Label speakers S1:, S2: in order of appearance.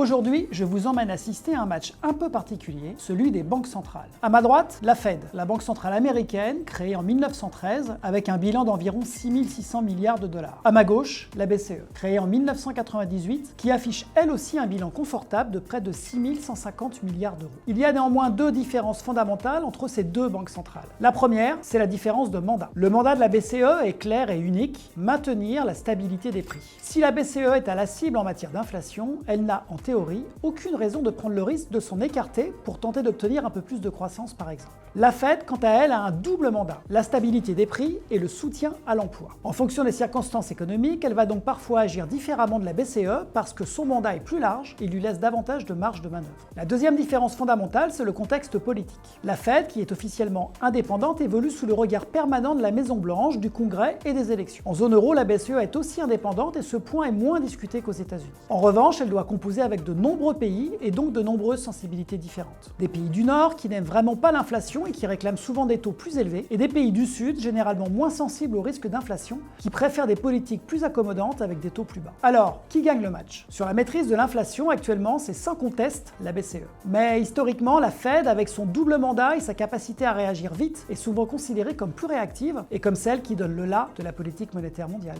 S1: Aujourd'hui, je vous emmène assister à un match un peu particulier, celui des banques centrales. À ma droite, la Fed, la banque centrale américaine, créée en 1913 avec un bilan d'environ 6600 milliards de dollars. À ma gauche, la BCE, créée en 1998, qui affiche elle aussi un bilan confortable de près de 6150 milliards d'euros. Il y a néanmoins deux différences fondamentales entre ces deux banques centrales. La première, c'est la différence de mandat. Le mandat de la BCE est clair et unique, maintenir la stabilité des prix. Si la BCE est à la cible en matière d'inflation, elle n'a en théorie aucune raison de prendre le risque de s'en écarter pour tenter d'obtenir un peu plus de croissance par exemple. La Fed, quant à elle, a un double mandat, la stabilité des prix et le soutien à l'emploi. En fonction des circonstances économiques, elle va donc parfois agir différemment de la BCE parce que son mandat est plus large et lui laisse davantage de marge de manœuvre. La deuxième différence fondamentale, c'est le contexte politique. La Fed, qui est officiellement indépendante, évolue sous le regard permanent de la Maison-Blanche, du Congrès et des élections. En zone euro, la BCE est aussi indépendante et ce point est moins discuté qu'aux États-Unis. En revanche, elle doit composer avec de nombreux pays et donc de nombreuses sensibilités différentes. Des pays du Nord qui n'aiment vraiment pas l'inflation et qui réclament souvent des taux plus élevés, et des pays du Sud, généralement moins sensibles au risque d'inflation, qui préfèrent des politiques plus accommodantes avec des taux plus bas. Alors, qui gagne le match? Sur la maîtrise de l'inflation, actuellement, c'est sans conteste la BCE. Mais historiquement, la Fed, avec son double mandat et sa capacité à réagir vite, est souvent considérée comme plus réactive et comme celle qui donne le la de la politique monétaire mondiale.